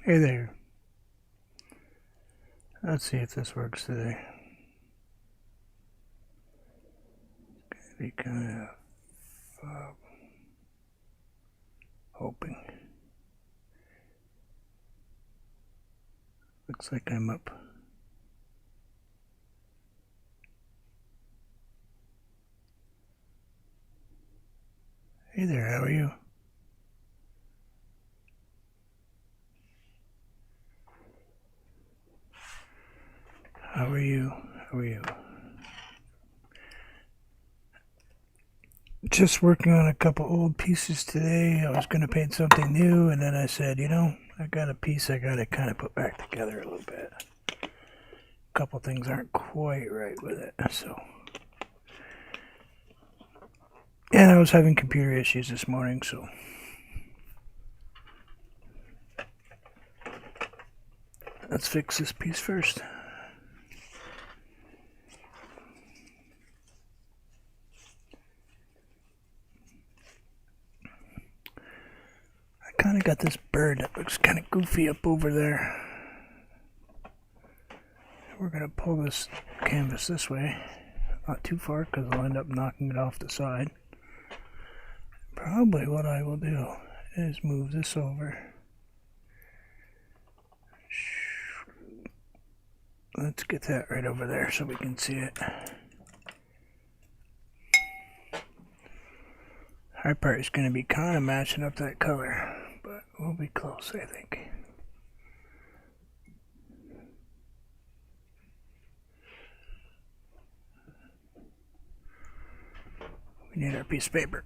Hey there. Let's see if this works today. Be kind of hoping. Looks like I'm up. Hey there, how are you? How are you? How are you? Just working on a couple old pieces today. I was going to paint something new, and then I said, you know, I got a piece I got to kind of put back together a little bit. A couple things aren't quite right with it, so. And I was having computer issues this morning, so. Let's fix this piece first. I kind of got this bird that looks kind of goofy up over there. We're going to pull this canvas this way. Not too far because I'll end up knocking it off the side. Probably what I will do is move this over. Let's get that right over there so we can see it. Our part is going to be kind of matching up that color, but we'll be close, I think. We need our piece of paper.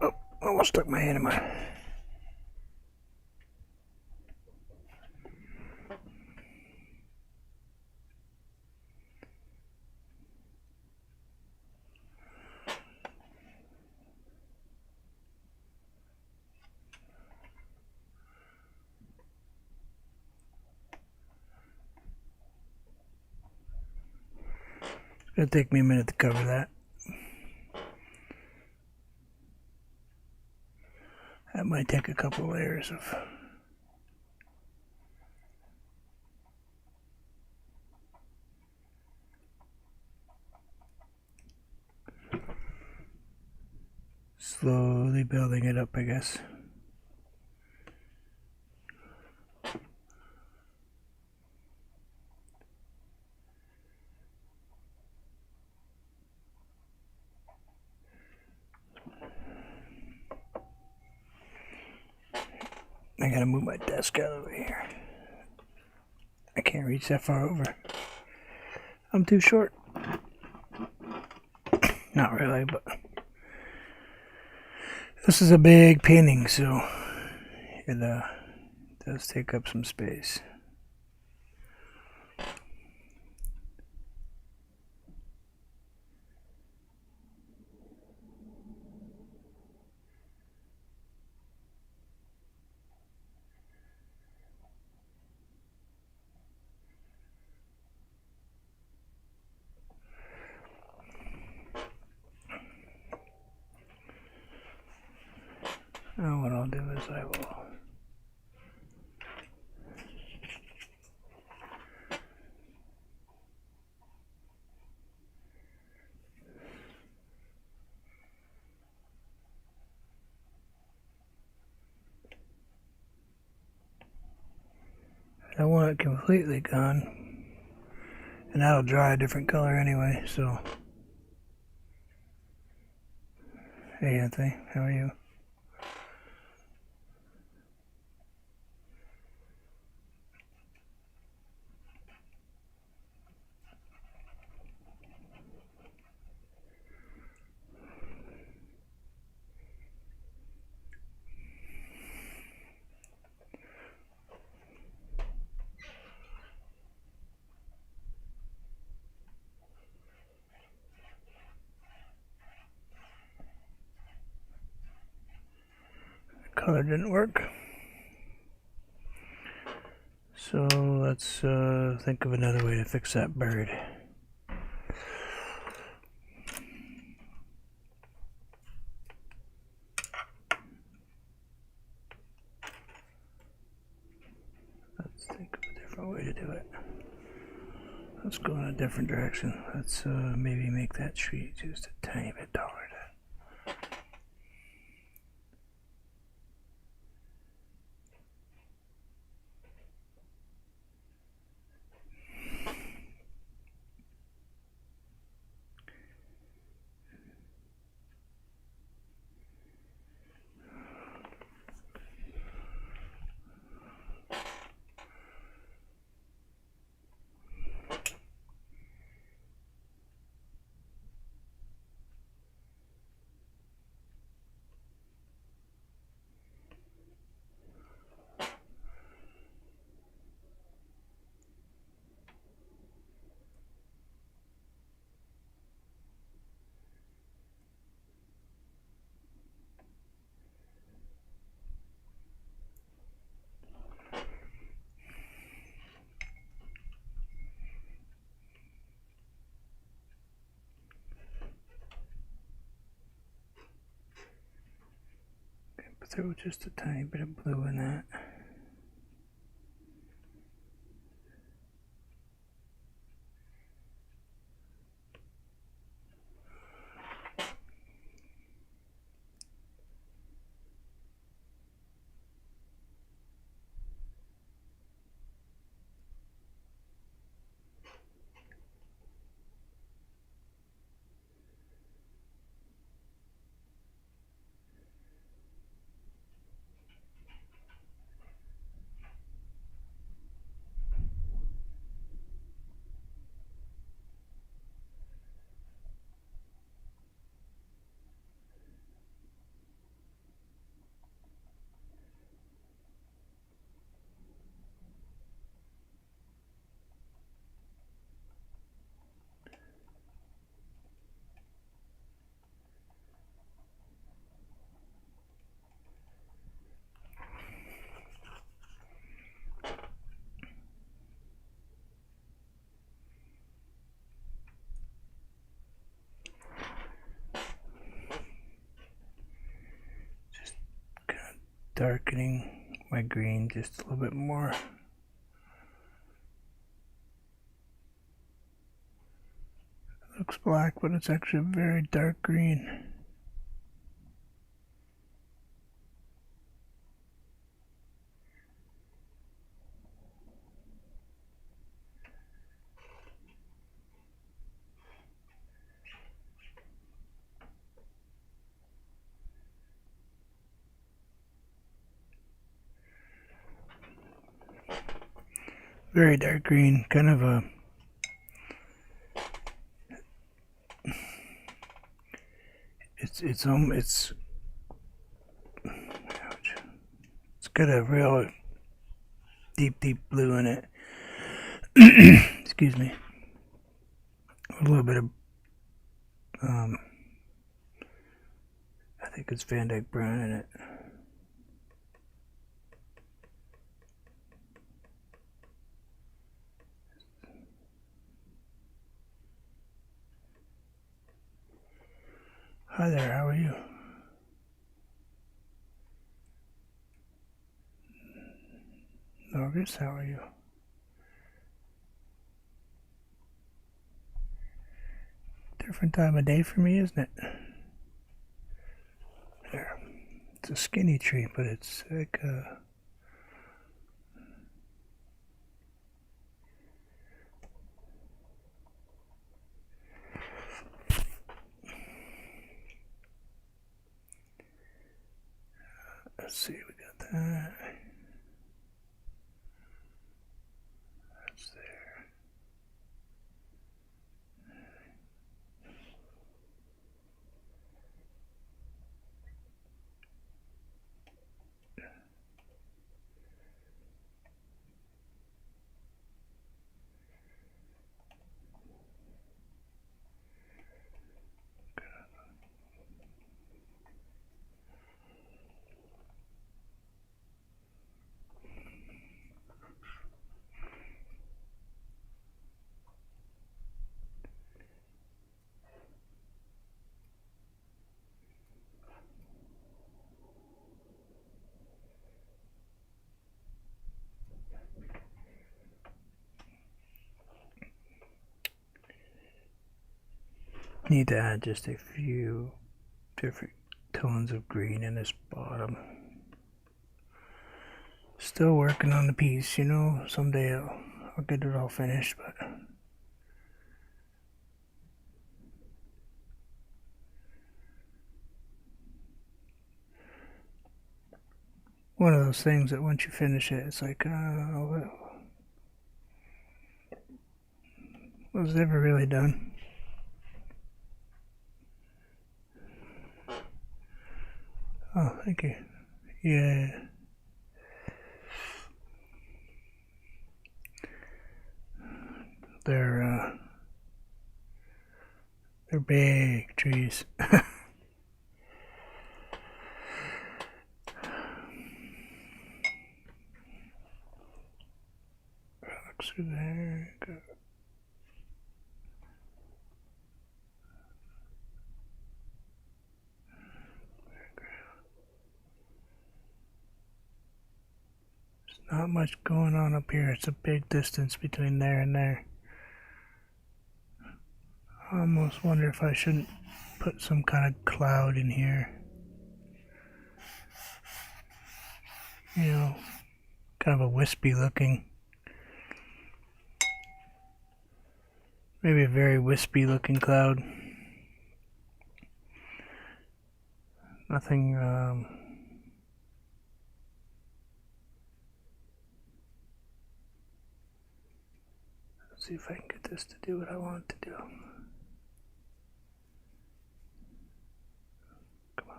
Oh, almost stuck my hand in my... It's going to take me a minute to cover that. That might take a couple layers of... Slowly building it up, I guess. I gotta move my desk out of the way here. I can't reach that far over. I'm too short. Not really, but this is a big painting, so it does take up some space. Now what I'll do is I will I don't want it completely gone, and that'll dry a different color anyway, so. Hey Anthony, how are you? Color didn't work. So let's think of another way to fix that bird. to do it. Let's go in a different direction. Let's maybe make that tree just a tiny bit taller. Throw just a tiny bit of blue in that. Darkening my green just a little bit more. It looks black, but it's actually a very dark green. Very dark green, kind of a it's got a real deep blue in it. Excuse me. A little bit of I think it's Van Dyke brown in it. Hi there, how are you? Norris, how are you? Different time of day for me, isn't it? There. It's a skinny tree, but it's like let's see, we got that. That's there. Need to add just a few different tones of green in this bottom. Still working on the piece, you know. Someday I'll get it all finished, but one of those things that once you finish it, it's like, was it ever really done? Oh, thank you. Yeah. They're big trees. Rocks are there. Good. There's not much going on up here. It's a big distance between there and there. I almost wonder if I shouldn't put some kind of cloud in here. You know, kind of a wispy looking. Maybe a very wispy looking cloud. Nothing, let's see if I can get this to do what I want it to do. Come on.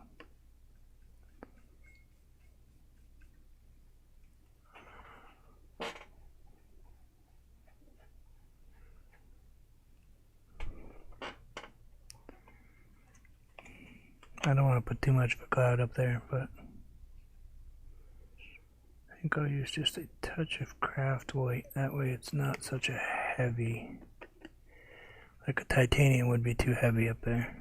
I don't want to put too much of a cloud up there, but I think I'll use just a touch of craft white. That way it's not such a heavy, like a titanium would be too heavy up there.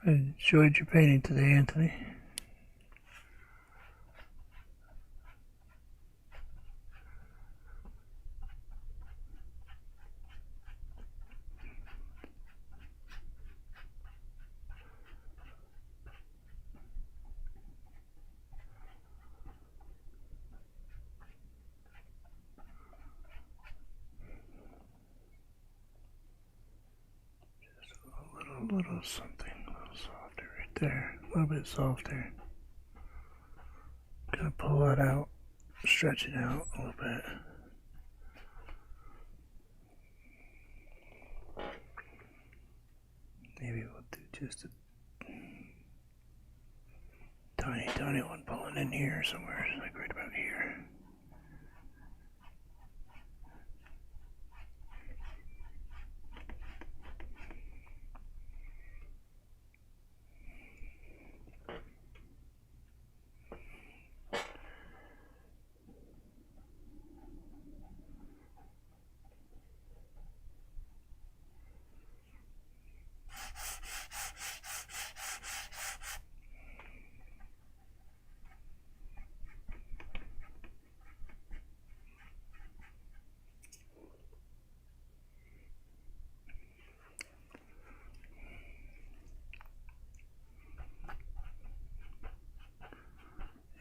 I enjoyed your painting today, Anthony. A little something, a little softer right there, a little bit softer. Gonna pull that out, stretch it out a little bit. Maybe we'll do just a tiny one pulling in here somewhere, like right about here.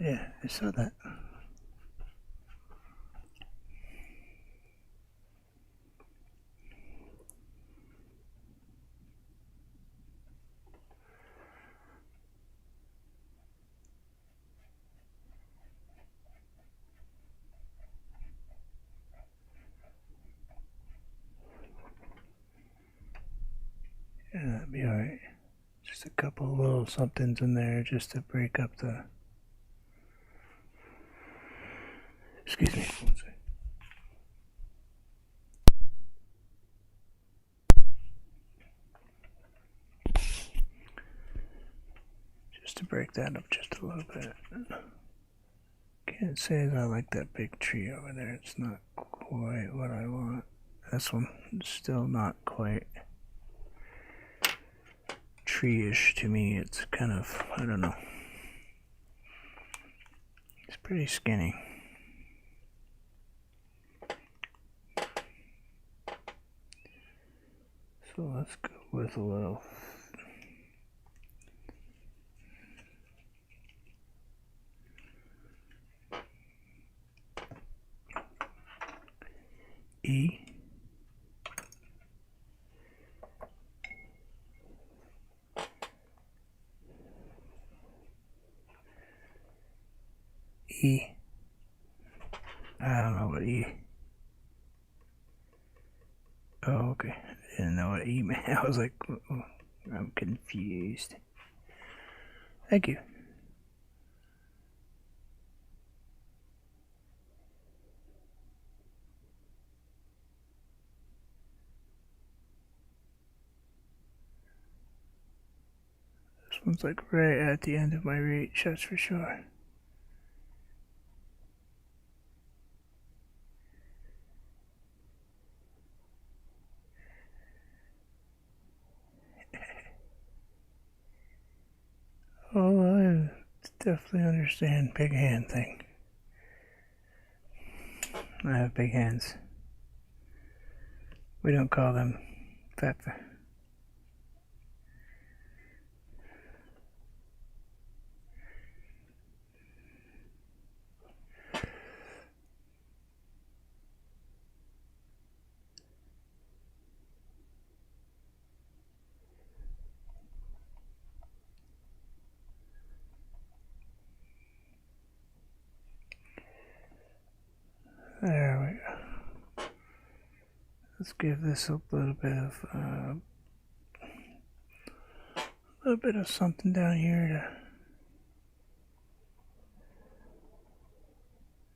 Yeah, I saw that. Yeah, that'd be alright. Just a couple little somethings in there just to break up the... Excuse me. One second. Just to break that up just a little bit. Can't say that I like that big tree over there. It's not quite what I want. This one is still not quite tree-ish to me. It's kind of, I don't know. It's pretty skinny. So let's go with a little E. E. I don't know what E. Oh, okay. I didn't know what E meant. I was like, I'm confused. Thank you. This one's like right at the end of my reach, that's for sure. Oh, I definitely understand big hand thing. I have big hands. We don't call them fat. There we go. Let's give this a little bit of something down here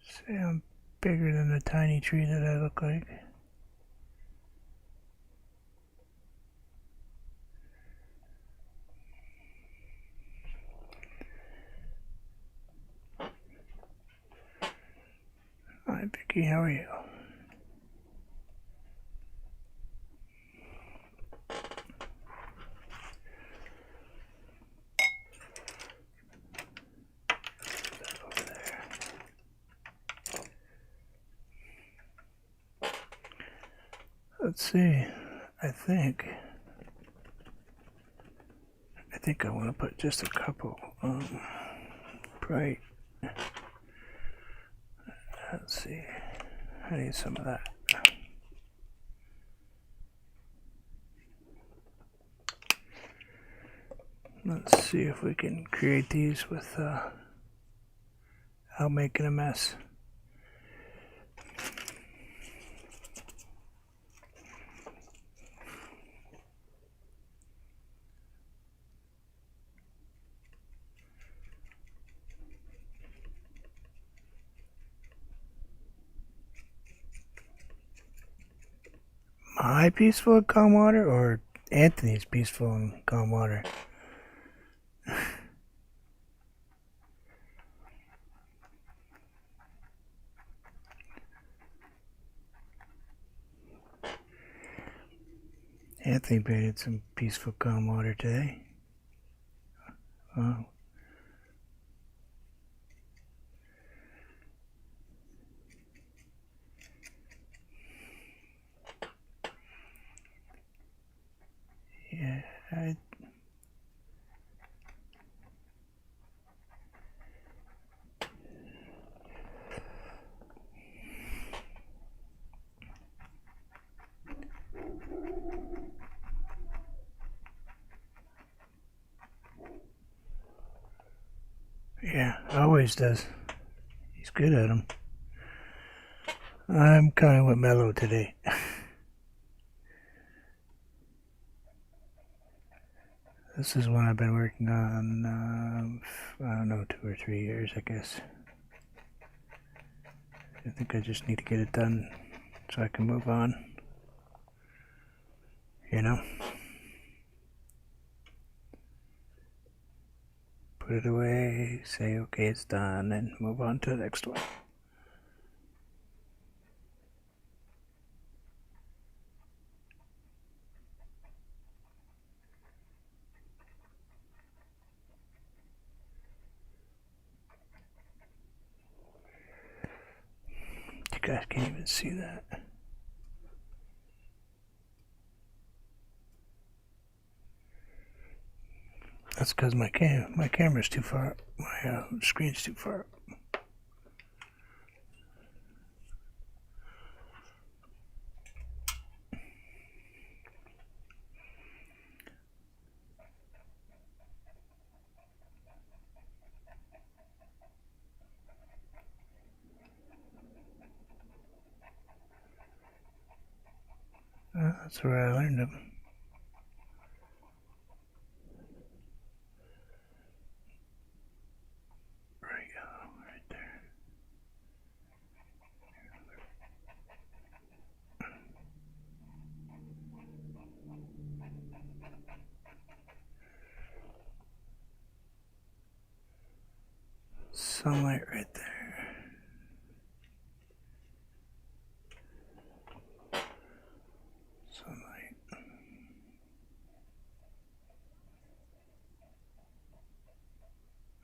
to say I'm bigger than the tiny tree that I look like. Hi, Vicky, how are you? Let's see. I think I want to put just a couple bright. Let's see. I need some of that. Let's see if we can create these without making a mess. My peaceful and calm water, or Anthony's peaceful and calm water? Anthony painted some peaceful calm water today. Wow. Yeah, always does. He's good at them. I'm kind of with Mellow today. This is one I've been working on, I don't know, 2 or 3 years, I guess. I think I just need to get it done so I can move on. You know? Put it away, say okay, it's done, and move on to the next one. You guys can't even see that. That's because my camera's too far. My screen's too far. That's where I learned them. Right there. Sunlight right there. Sunlight.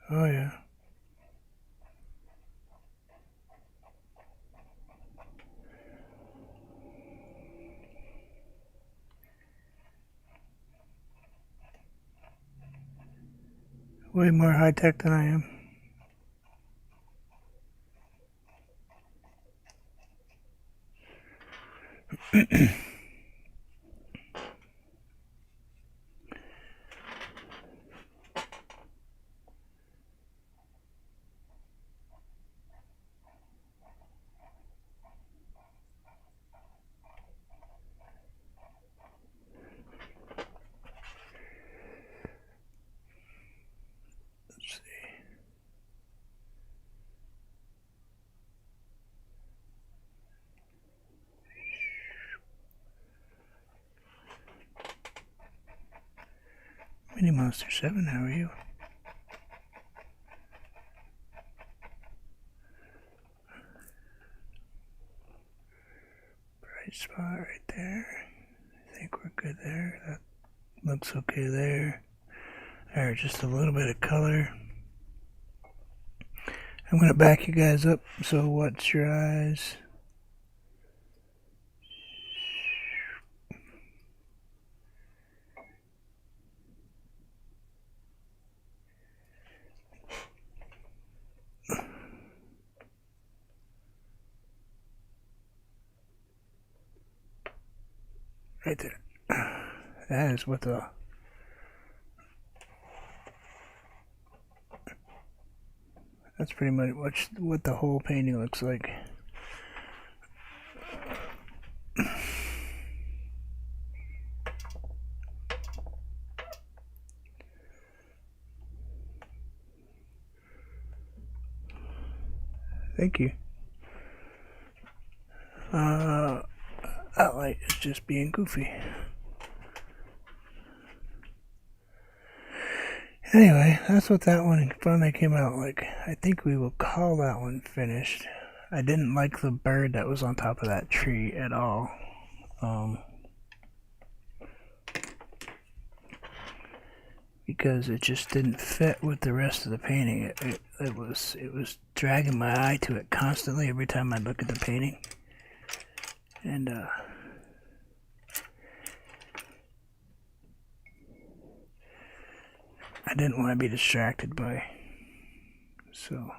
Oh yeah. Way more high tech than I am. Let's see. Mini Monster 7, how are you? Bright spot right there. I think we're good there. That looks okay there. Alright, just a little bit of color. I'm going to back you guys up, so watch your eyes. Right there. That is what that's pretty much what the whole painting looks like. Thank you. That light is just being goofy. Anyway, that's what that one finally came out like. I think we will call that one finished. I didn't like the bird that was on top of that tree at all. Because it just didn't fit with the rest of the painting. It was dragging my eye to it constantly every time I look at the painting. And I didn't want to be distracted by, so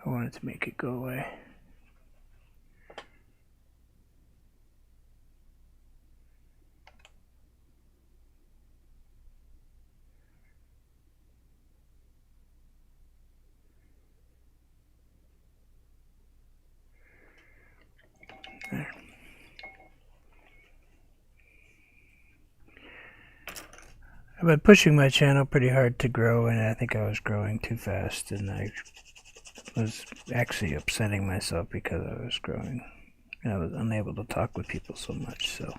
I wanted to make it go away. There. I've been pushing my channel pretty hard to grow, and I think I was growing too fast, and I was actually upsetting myself because I was growing, and I was unable to talk with people so much, so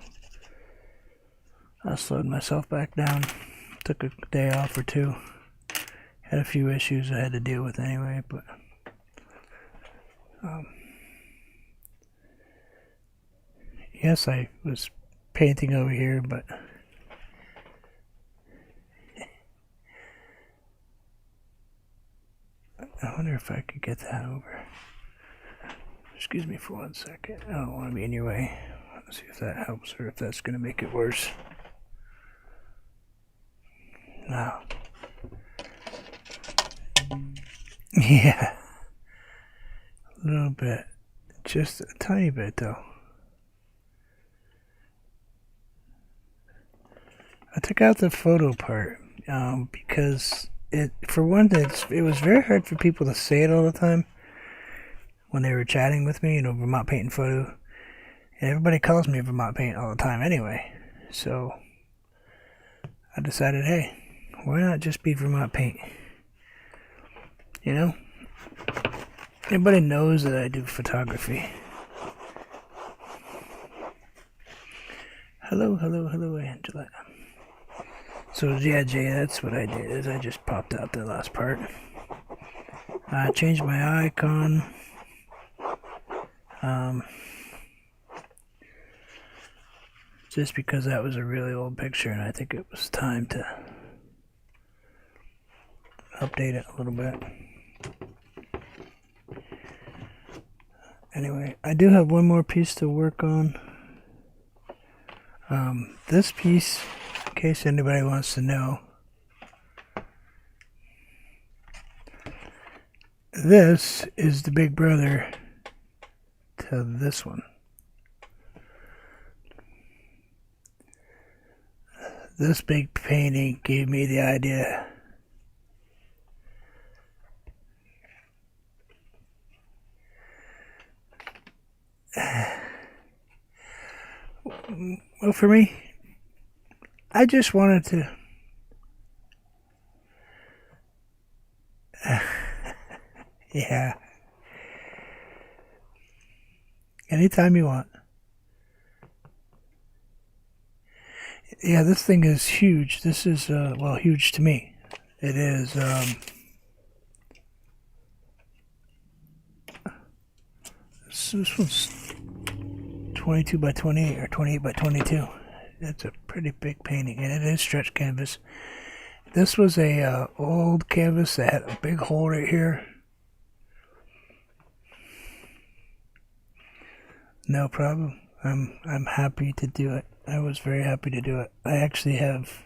I slowed myself back down, took a day off or two, had a few issues I had to deal with anyway, but yes, I was painting over here, but I wonder if I could get that over. Excuse me for 1 second. I don't want to be in your way. Let's see if that helps or if that's going to make it worse. No. Yeah. A little bit. Just a tiny bit, though. I took out the photo part because for one, it was very hard for people to say it all the time when they were chatting with me, Vermont Paint and Photo. And everybody calls me Vermont Paint all the time anyway. So I decided, hey, why not just be Vermont Paint? Everybody knows that I do photography. Hello, Angela. So yeah, Jay, that's what I did, is I just popped out the last part. I changed my icon. Just because that was a really old picture, and I think it was time to update it a little bit. Anyway, I do have one more piece to work on. This piece, in case anybody wants to know, this is the big brother to this one. This big painting gave me the idea. Well, for me, I just wanted to yeah. Anytime you want. Yeah, this thing is huge. This is, well, huge to me. It is, this one's 22 by 28 or 28 by 22. It's a pretty big painting, and it is stretch canvas. This was a old canvas that had a big hole right here. No problem. I'm happy to do it. I was very happy to do it. I actually have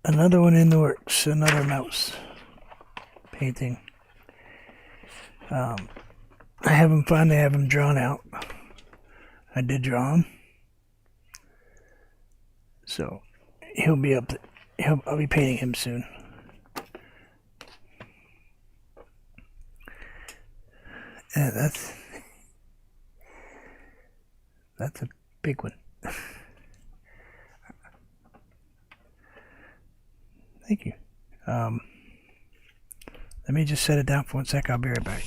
another one in the works, another mouse painting. I finally have him drawn out. I did draw him, so he'll be up. I'll be painting him soon. And that's a big one. Thank you. Let me just set it down for 1 sec. I'll be right back.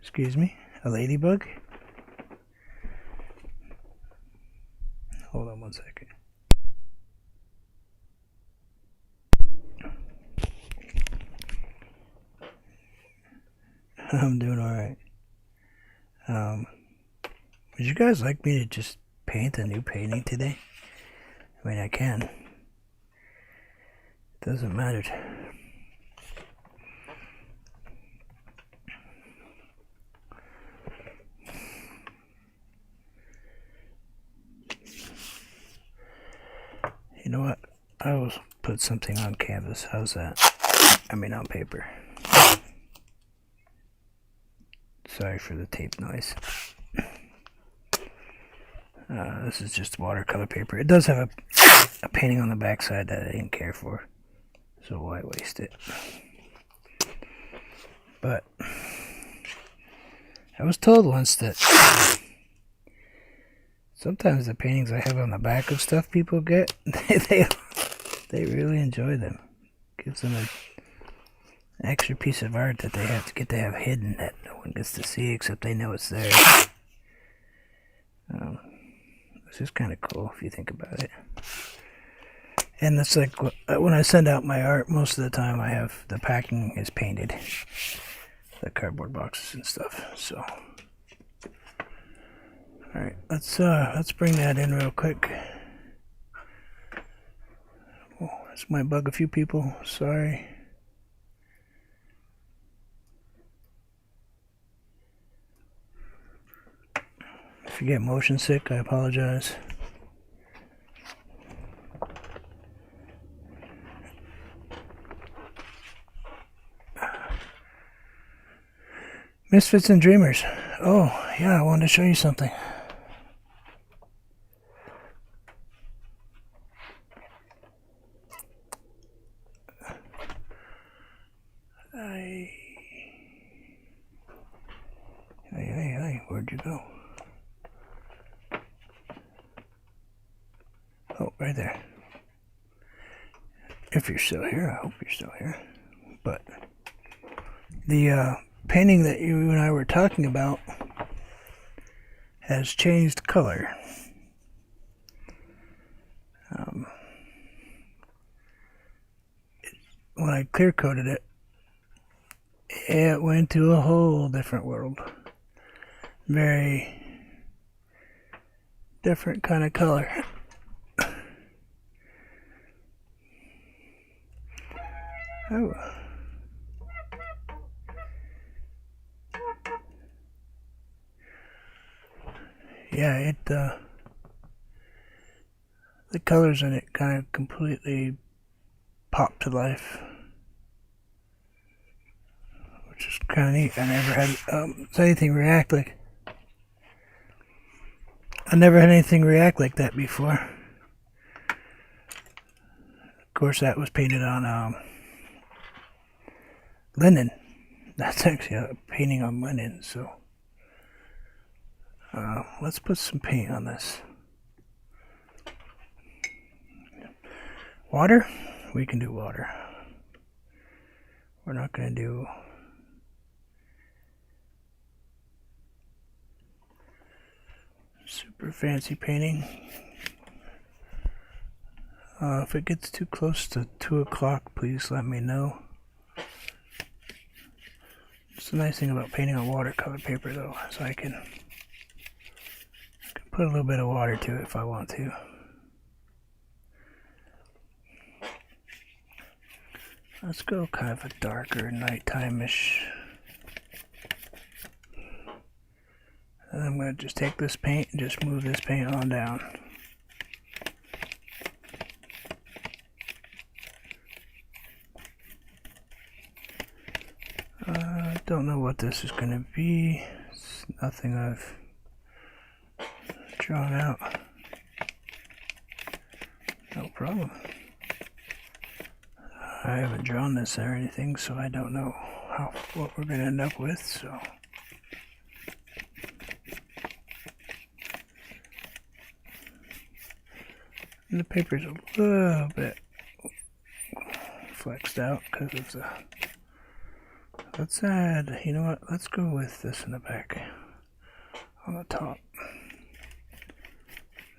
Excuse me, a ladybug? Hold on 1 second. I'm doing alright. Would you guys like me to just paint a new painting today? I mean, I can. It doesn't matter. put something on canvas. How's that? I mean on paper. Sorry for the tape noise. This is just watercolor paper. It does have a painting on the back side that I didn't care for, so why waste it? But I was told once that sometimes the paintings I have on the back of stuff people get, they really enjoy them. Gives them an extra piece of art that they get to have hidden that no one gets to see except they know it's there. It's just kind of cool if you think about it. And it's like when I send out my art, most of the time I have the packing is painted, the cardboard boxes and stuff. So, all right, let's bring that in real quick. Oh, this might bug a few people. Sorry. If you get motion sick, I apologize. Misfits and Dreamers. Oh, yeah, I wanted to show you something. Hey, where'd you go? Oh, right there. If you're still here, I hope you're still here. But the painting that you and I were talking about has changed color. When I clear coated it, it went to a whole different world. Very different kind of color. Oh. Yeah, the colors in it kind of completely pop to life, which is kind of neat. I never had anything react like. I never had anything react like that before. Of course, that was painted on linen. That's actually a painting on linen. So let's put some paint on this. Water? We can do water. We're not going to do super fancy painting. If it gets too close to 2 o'clock, please let me know. It's the nice thing about painting on watercolor paper, though, so I can put a little bit of water to it if I want to. Let's go kind of a darker nighttime-ish. And I'm going to just take this paint and just move this paint on down. I don't know what this is going to be. It's nothing I've drawn out. No problem. I haven't drawn this or anything, so I don't know what we're going to end up with, so. And the paper's a little bit flexed out because of the. Let's add, you know what, let's go with this in the back, on the top.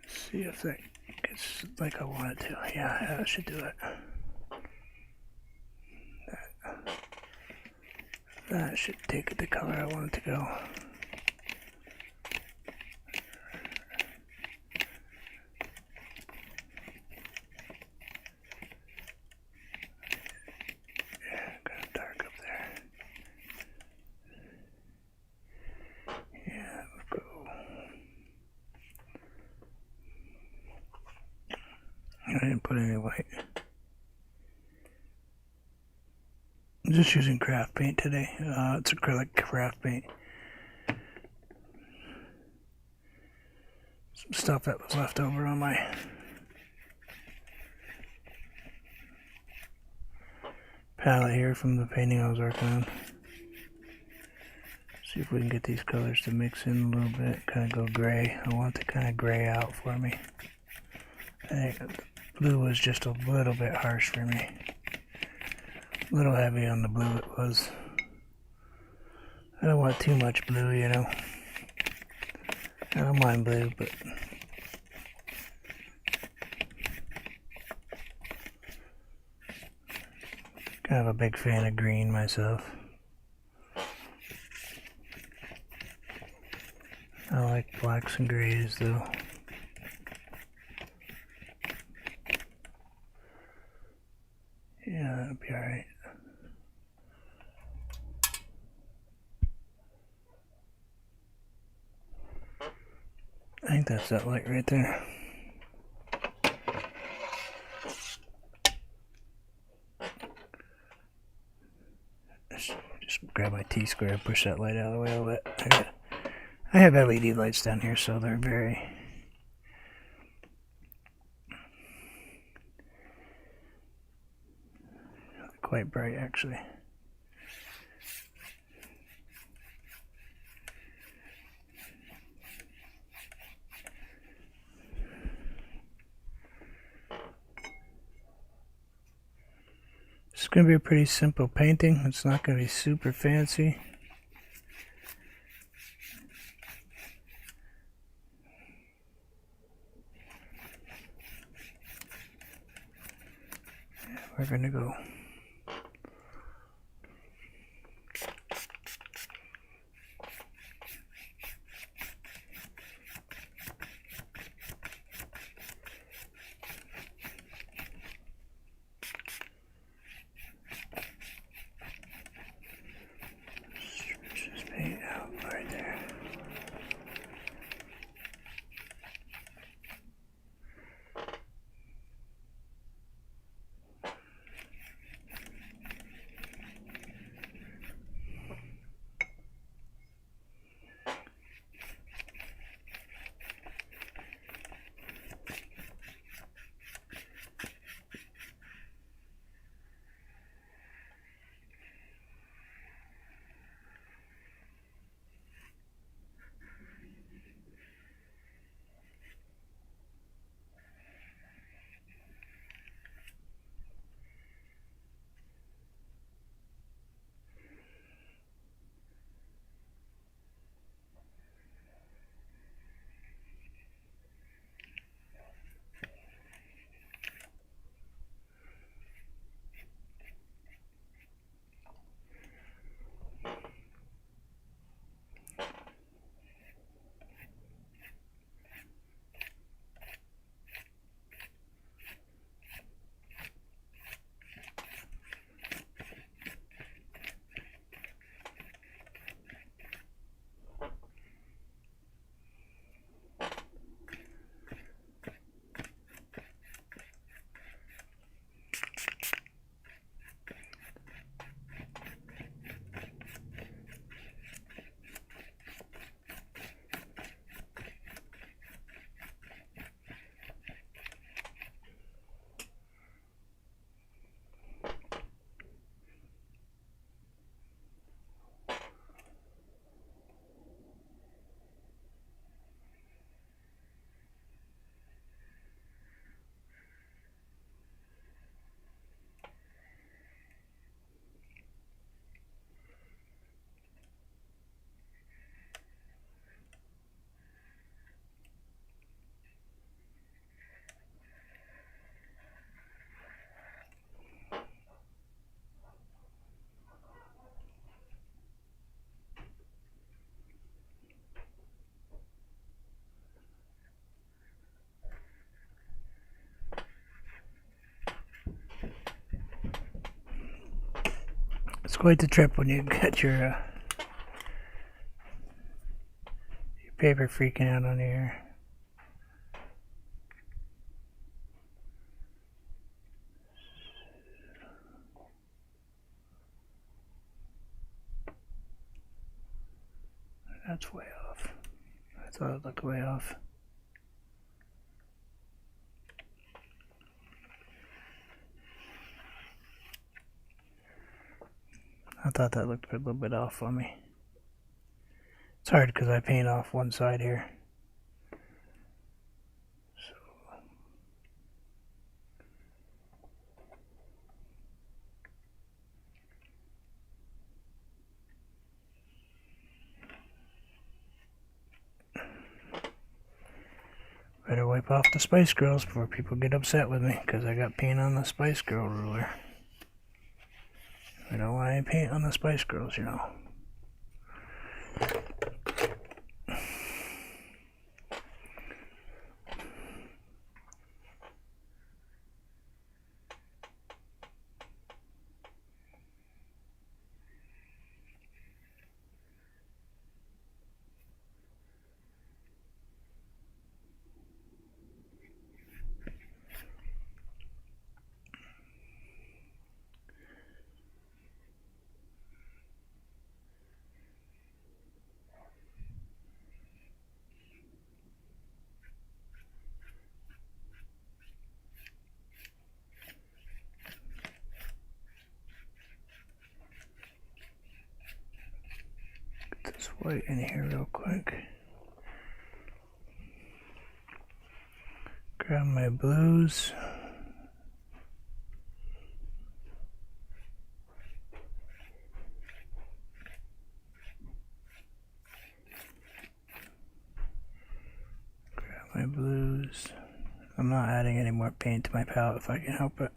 See if that gets like I want it to. Yeah, I should do it. That should take it the color I want it to go. Yeah, kind of dark up there. Yeah, we'll go. I didn't put any white. I'm just using craft paint today. It's acrylic craft paint. Some stuff that was left over on my palette here from the painting I was working on. See if we can get these colors to mix in a little bit, kind of go gray. I want to kind of gray out for me. I think the blue was just a little bit harsh for me. A little heavy on the blue it was. I don't want too much blue, you know. I don't mind blue, but kind of a big fan of green myself. I like blacks and grays though. Yeah, that'll be alright. I think that's that light right there. Just grab my T-square and push that light out of the way a little bit. I have LED lights down here, so they're very quite bright actually. It's going to be a pretty simple painting. It's not going to be super fancy. We're going to go just paint out right there. It's quite the trip when you get your paper freaking out on your That's way off. I thought it looked way off. I thought that looked a little bit off on me. It's hard because I paint off one side here. So better wipe off the Spice Girls before people get upset with me because I got paint on the Spice Girl ruler. I don't want any paint on the Spice Girls, you know. Get this white in here real quick. Grab my blues. Grab my blues. I'm not adding any more paint to my palette if I can help it.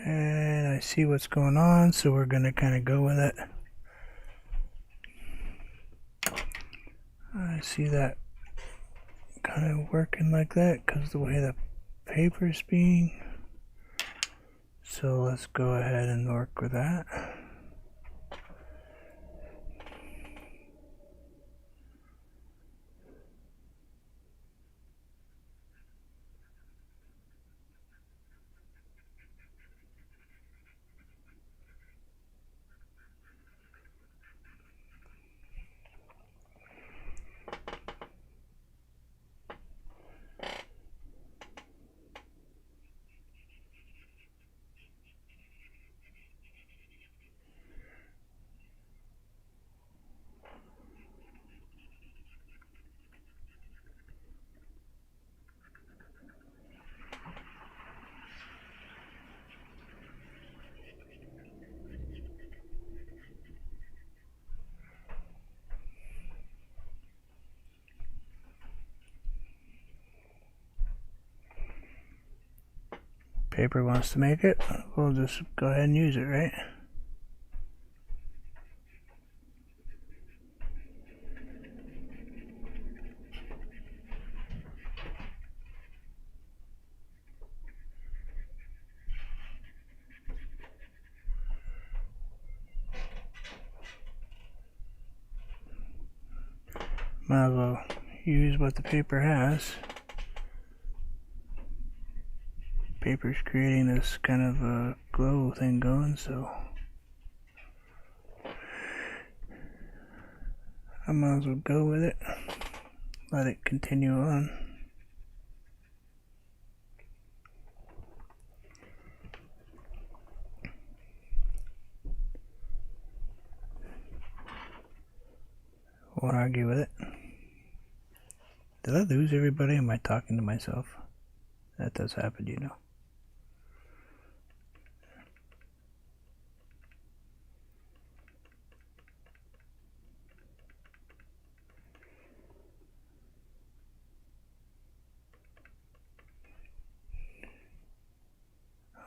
And I see what's going on, so we're going to kind of go with it. I see that kind of working like that because the way the paper's being. So let's go ahead and work with that. Paper wants to make it, we'll just go ahead and use it, right? Might as well use what the paper has. Paper's creating this kind of a glow thing going, so I might as well go with it. Let it continue on. Won't argue with it. Did I lose everybody? Am I talking to myself? That does happen, you know.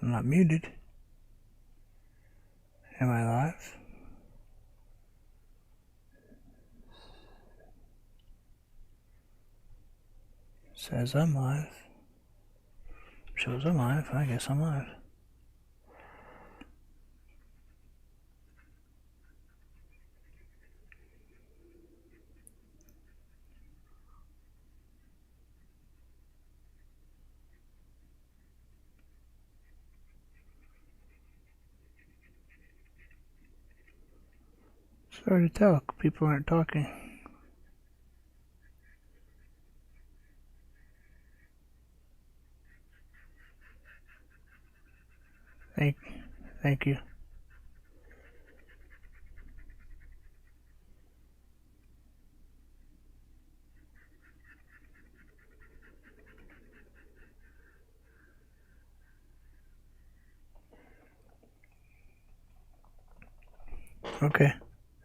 I'm not muted. Am I live? Says I'm live. Shows I'm live. I guess I'm live. It's hard to tell. People aren't talking. Thank you. Okay,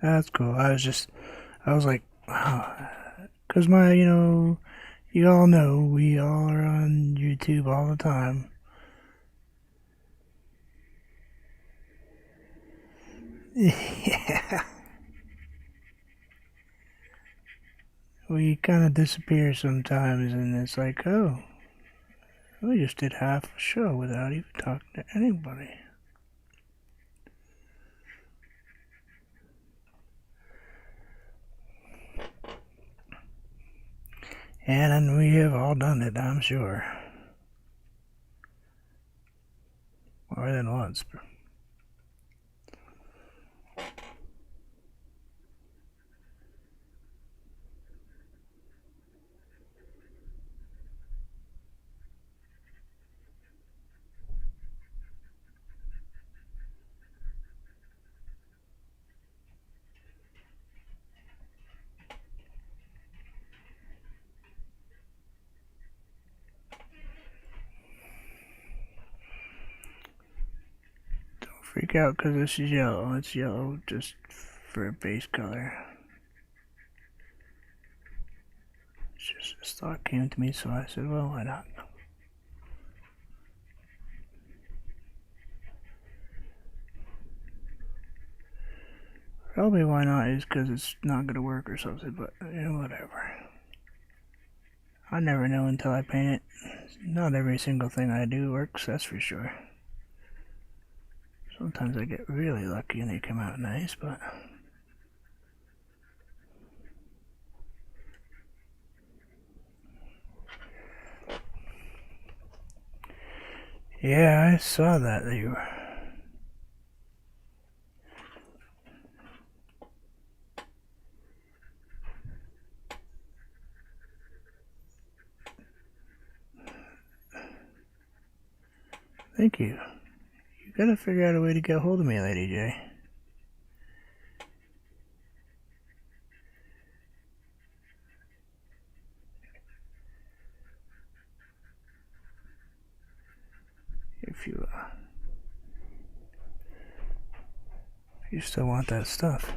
that's cool. I was like, wow. Because you all know we all are on YouTube all the time. Yeah. We kind of disappear sometimes, and it's like, oh, we just did half a show without even talking to anybody. And we have all done it, I'm sure. More than once. Don't freak out because this is yellow. It's yellow just for a base color. It's just this thought came to me, so I said, well, why not? Probably why not is because it's not going to work or something, but whatever. I never know until I paint it. Not every single thing I do works, that's for sure. Sometimes I get really lucky and they come out nice, but yeah, I saw that you were. Thank you. You gotta figure out a way to get a hold of me, Lady J. If you still want that stuff.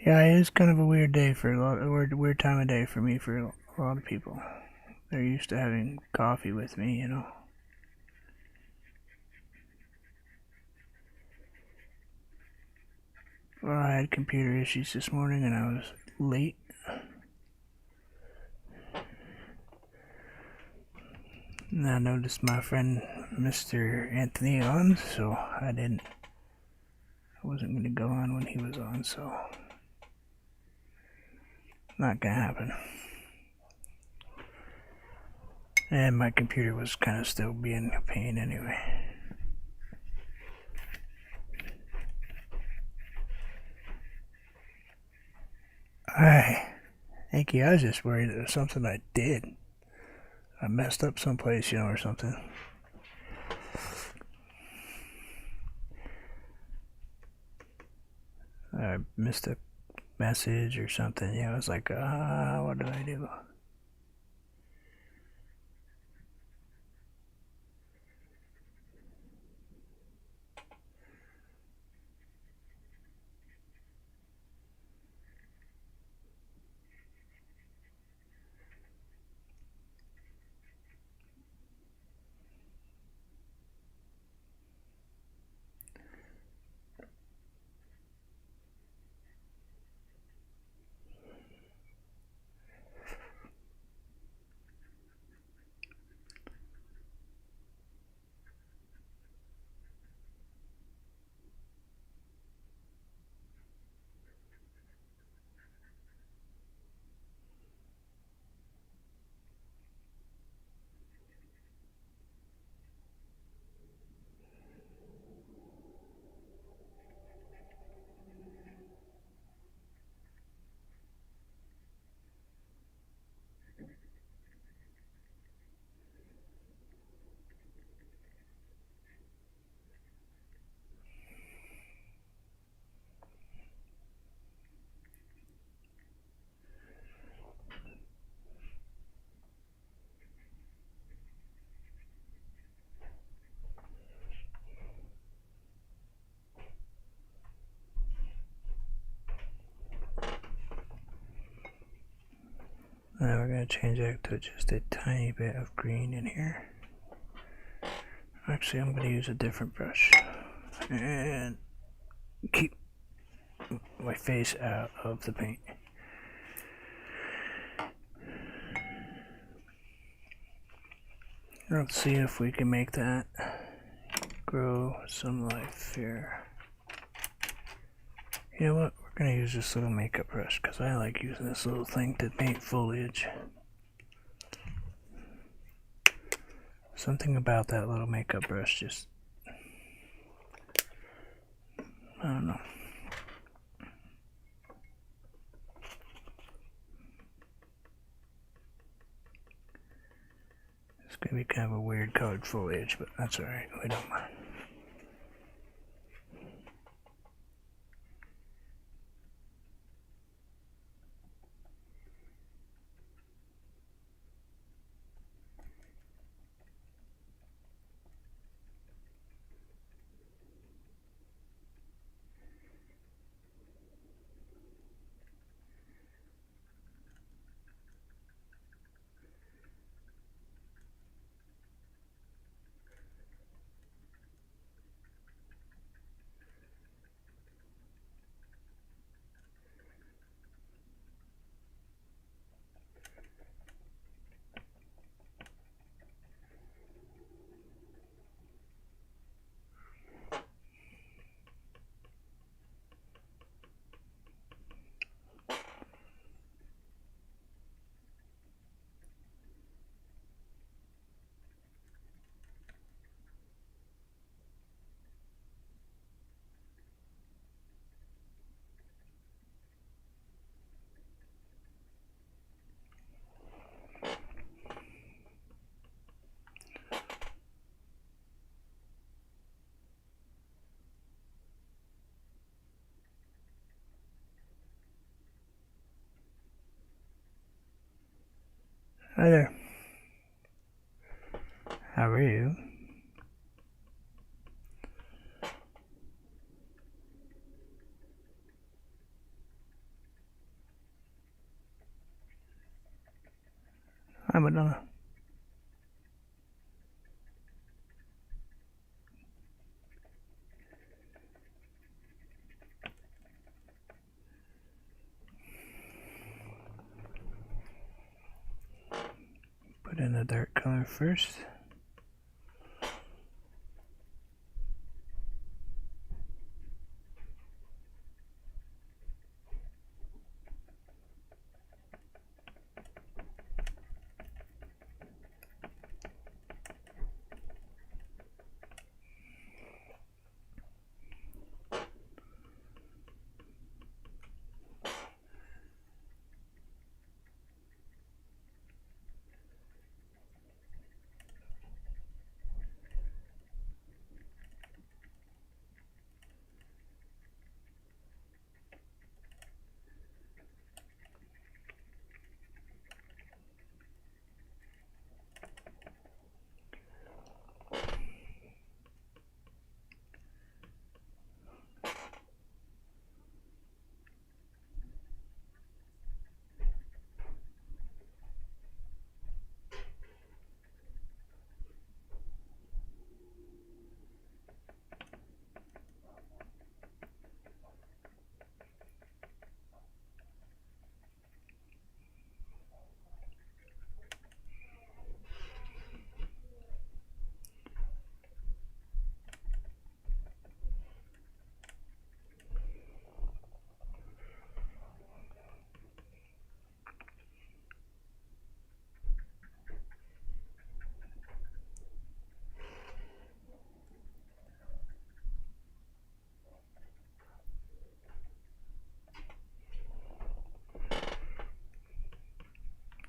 Yeah, it is kind of a weird day for a weird time of day for me for a lot of people. They're used to having coffee with me, Well, I had computer issues this morning and I was late. And I noticed my friend Mr. Anthony on, so I wasn't going to go on when he was on, so not going to happen. And my computer was kind of still being a pain anyway. Thank you. I was just worried it was something I did. I messed up someplace, or something. I missed a message or something. I was like, what did I do? then we're going to change that to just a tiny bit of green in here. Actually, I'm going to use a different brush and keep my face out of the paint. Let's see if we can make that grow some life here. You know what? We're going to use this little makeup brush because I like using this little thing to paint foliage. Something about that little makeup brush just, I don't know. It's going to be kind of a weird colored foliage, but that's alright. We don't mind. Hi there. How are you? Hi, Madonna. Put in a dark color first.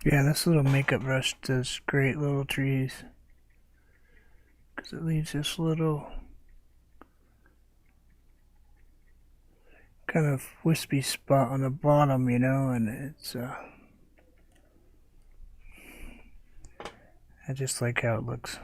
Yeah, this little makeup brush does great little trees because it leaves this little kind of wispy spot on the bottom, you know, and it's I just like how it looks.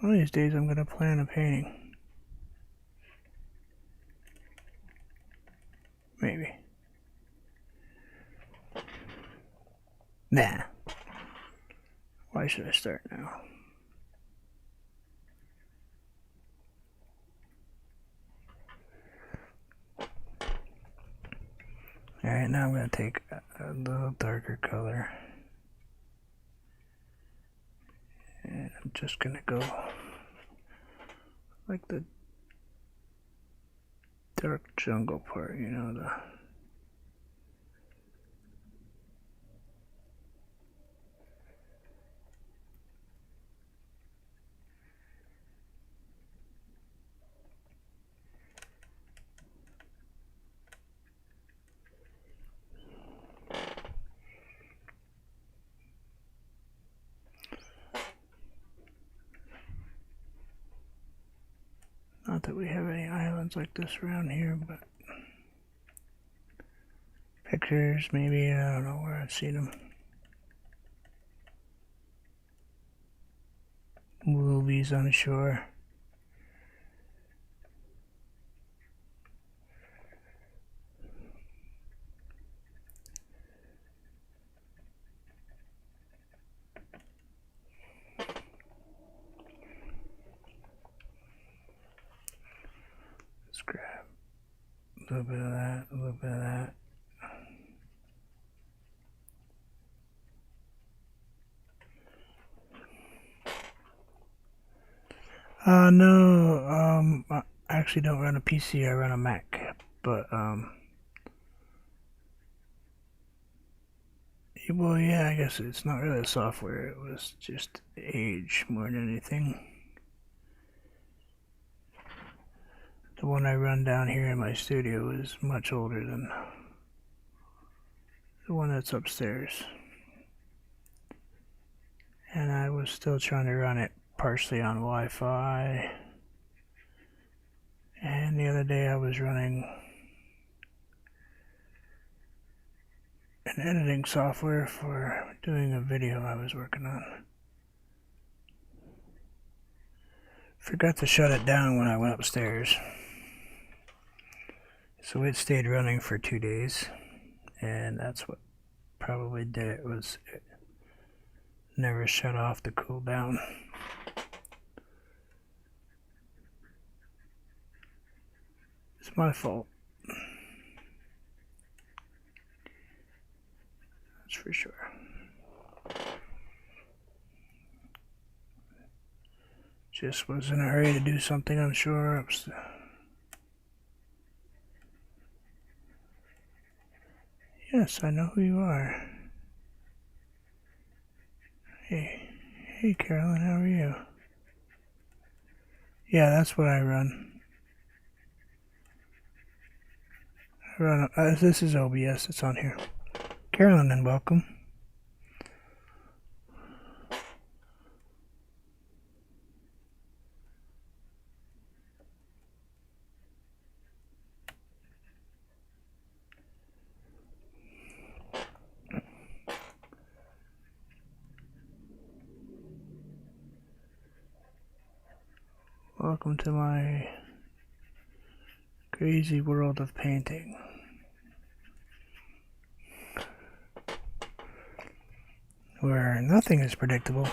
One of these days I'm going to plan a painting. Maybe. Nah. Why should I start now? Alright, now I'm going to take a little darker color. And I'm just going to go like the dark jungle part, you know, the not that we have any islands like this around here, but pictures, maybe, I don't know where I've seen them. Movies on the shore. Let's grab a little bit of that, a little bit of that. No, I actually don't run a PC, I run a Mac, but, well, yeah, I guess it's not really the software, it was just age more than anything. The one I run down here in my studio is much older than the one that's upstairs. And I was still trying to run it partially on Wi-Fi. And the other day I was running an editing software for doing a video I was working on. Forgot to shut it down when I went upstairs. So it stayed running for 2 days. And that's what probably did it, was it never shut off to cool down. It's my fault. That's for sure. Just was in a hurry to do something, I'm sure. Yes, I know who you are. Hey Carolyn, how are you? Yeah, that's what I run. This is OBS, it's on here. Carolyn, and welcome. Welcome to my crazy world of painting. Where nothing is predictable,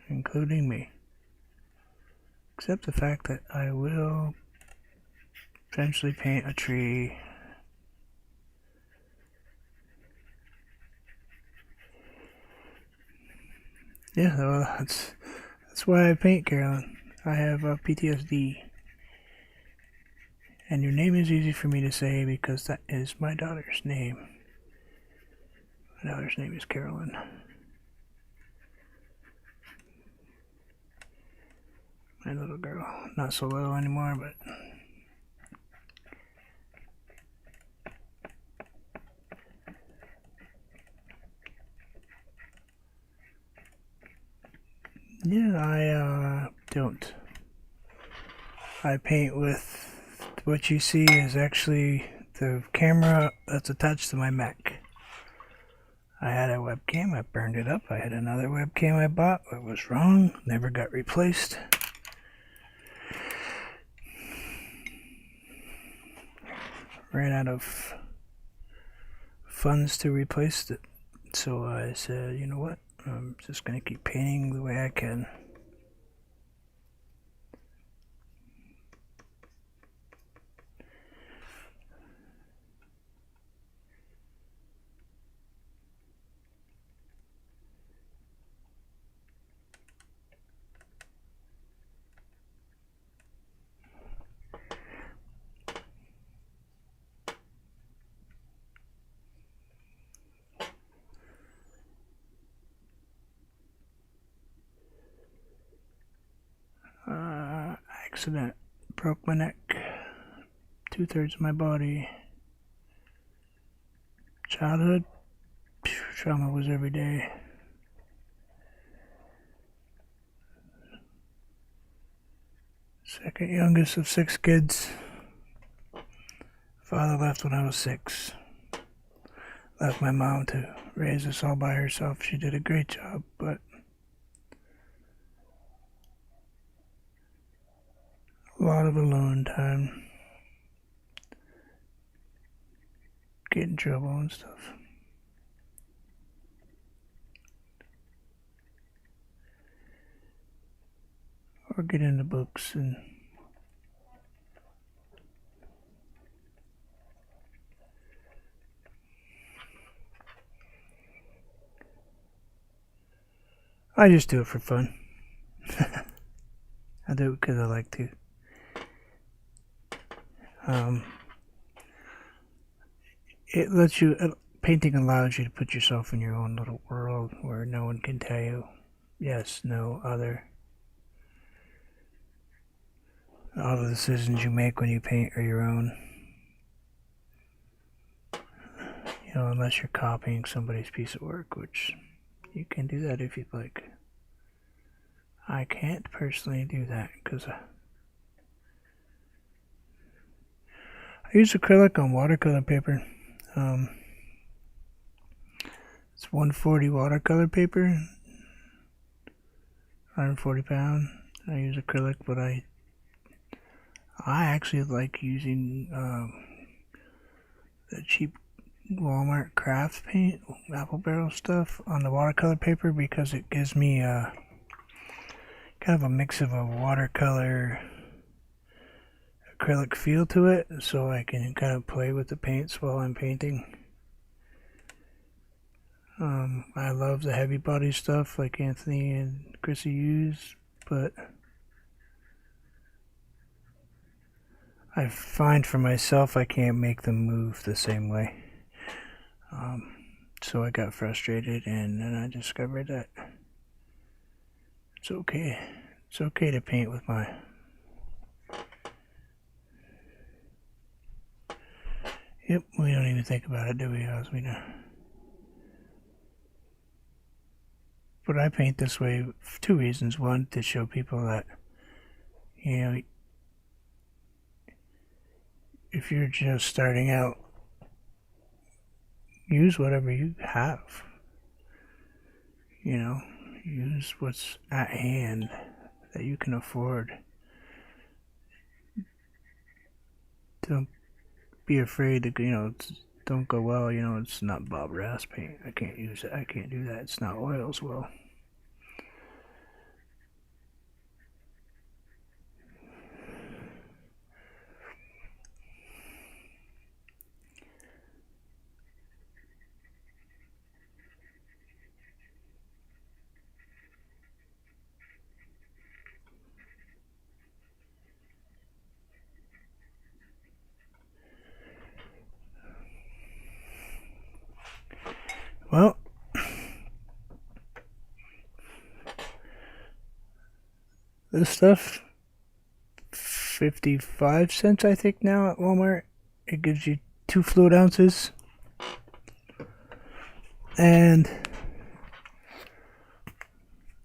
including me. Except the fact that I will eventually paint a tree. Yeah, well, that's why I paint, Carolyn. I have PTSD. And your name is easy for me to say because that is my daughter's name. My daughter's name is Carolyn. My little girl. Not so little anymore, but... yeah, I don't. I paint with... what you see is actually the camera that's attached to my Mac. I had a webcam, I burned it up. I had another webcam I bought, it was wrong, never got replaced. ran out of funds to replace it. So I said, you know what? I'm just going to keep painting the way I can. Accident. Broke my neck. 2/3 of my body. Childhood. Trauma was every day. Second youngest of 6 kids. Father left when I was 6. Left my mom to raise us all by herself. She did a great job, but a lot of alone time. Get in trouble and stuff. Or get into books and I just do it for fun. I do it because I like to. It lets you, painting allows you to put yourself in your own little world where no one can tell you yes, no, other. All the decisions you make when you paint are your own. You know, unless you're copying somebody's piece of work, which you can do that if you'd like. I can't personally do that because I use acrylic on watercolor paper. It's 140 watercolor paper, 140 pound. I use acrylic, but I actually like using the cheap Walmart craft paint, apple barrel stuff on the watercolor paper because it gives me kind of a mix of a watercolor acrylic feel to it, so I can kind of play with the paints while I'm painting. I love the heavy body stuff like Anthony and Chrissy use, but I find for myself I can't make them move the same way. So I got frustrated, and then I discovered that it's okay. It's okay to paint with my... Yep, we don't even think about it, do we, as we know. But I paint this way for 2 reasons. One, to show people that, you know, if you're just starting out, use whatever you have. You know, use what's at hand that you can afford. Don't be afraid to, don't go, well, it's not Bob Ross paint. I can't use it. I can't do that. It's not oils. Well, this stuff, 55 cents I think now at Walmart. It gives you 2 fluid ounces. And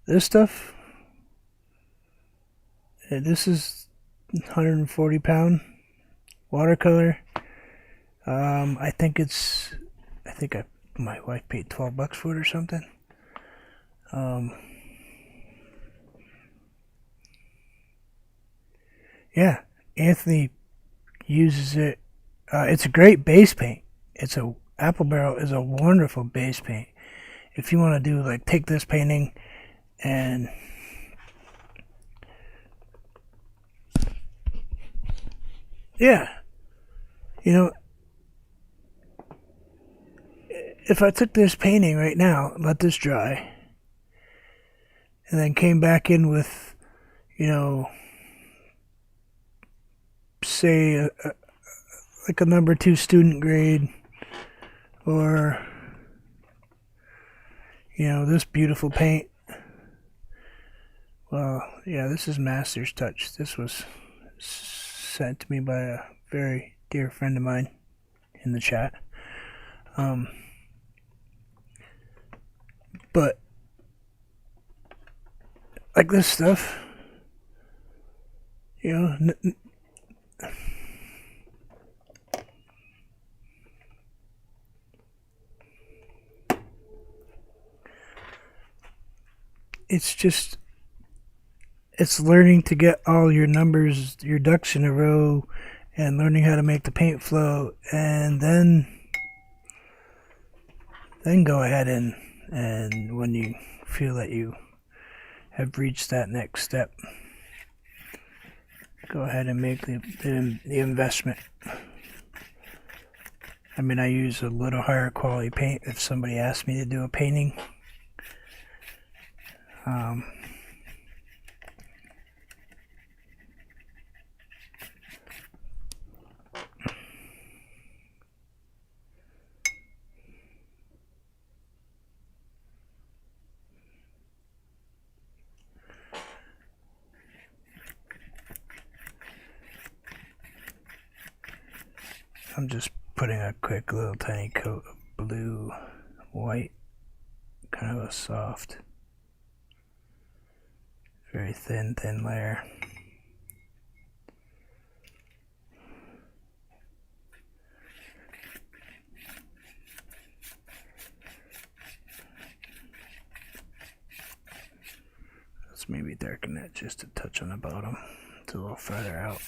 this stuff, this is 140 pound watercolor. I think my wife paid $12 for it or something. Yeah, Anthony uses it It's a great base paint. Apple Barrel is a wonderful base paint. If you want to do like take this painting and yeah, you know, if I took this painting right now, let this dry, and then came back in with, say like a number 2 student grade, or this beautiful paint. Well, yeah, this is Master's Touch. This was sent to me by a very dear friend of mine in the chat. But like this stuff, it's learning to get all your numbers, your ducks in a row, and learning how to make the paint flow, and then go ahead and when you feel that you have reached that next step, go ahead and make the investment. I mean, I use a little higher quality paint if somebody asks me to do a painting. I'm just putting a quick little tiny coat of blue, white, kind of a soft, very thin layer. Let's maybe darken that just a touch on the bottom. It's a little further out.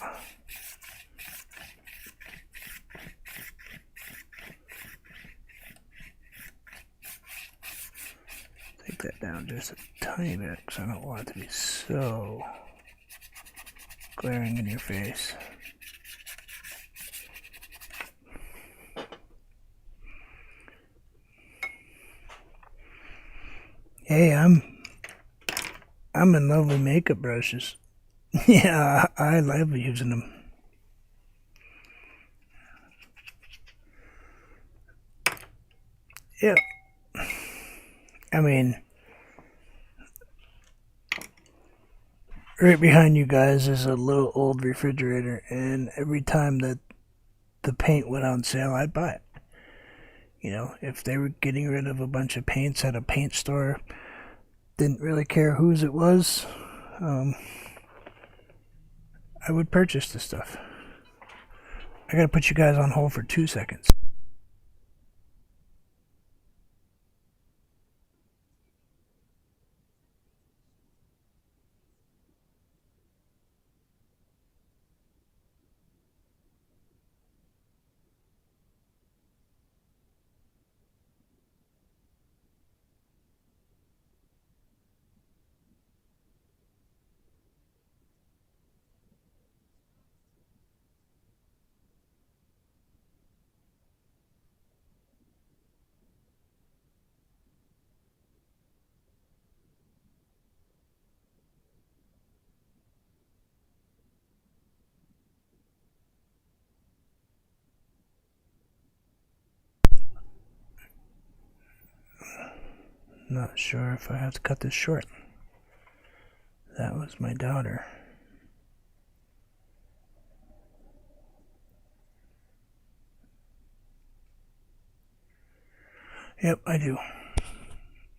Take that down just a tiny bit because I don't want it to be so glaring in your face. Hey, I'm in love with makeup brushes. Yeah, I love using them. Yeah. I mean, right behind you guys is a little old refrigerator, and every time that the paint went on sale, I'd buy it. If they were getting rid of a bunch of paints at a paint store, didn't really care whose it was, I would purchase the stuff. I gotta put you guys on hold for 2 seconds. Not sure if I have to cut this short. That was my daughter. Yep, I do.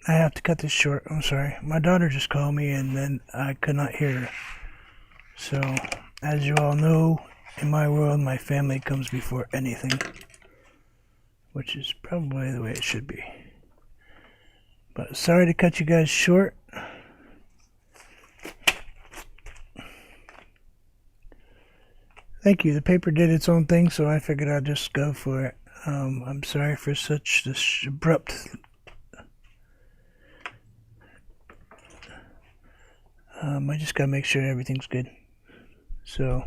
I have to cut this short. I'm sorry. My daughter just called me and then I could not hear her. So, as you all know, in my world, my family comes before anything, which is probably the way it should be. But sorry to cut you guys short. thank you. The paper did its own thing, so I figured I'd just go for it. I'm sorry for such this abrupt. I just gotta make sure everything's good. So,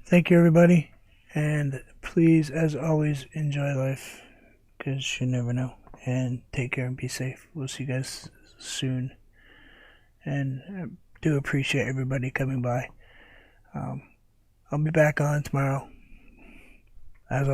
thank you, everybody, and please, as always, enjoy life, because you never know. And take care and be safe. We'll see you guys soon. And I do appreciate everybody coming by. I'll be back on tomorrow, as always.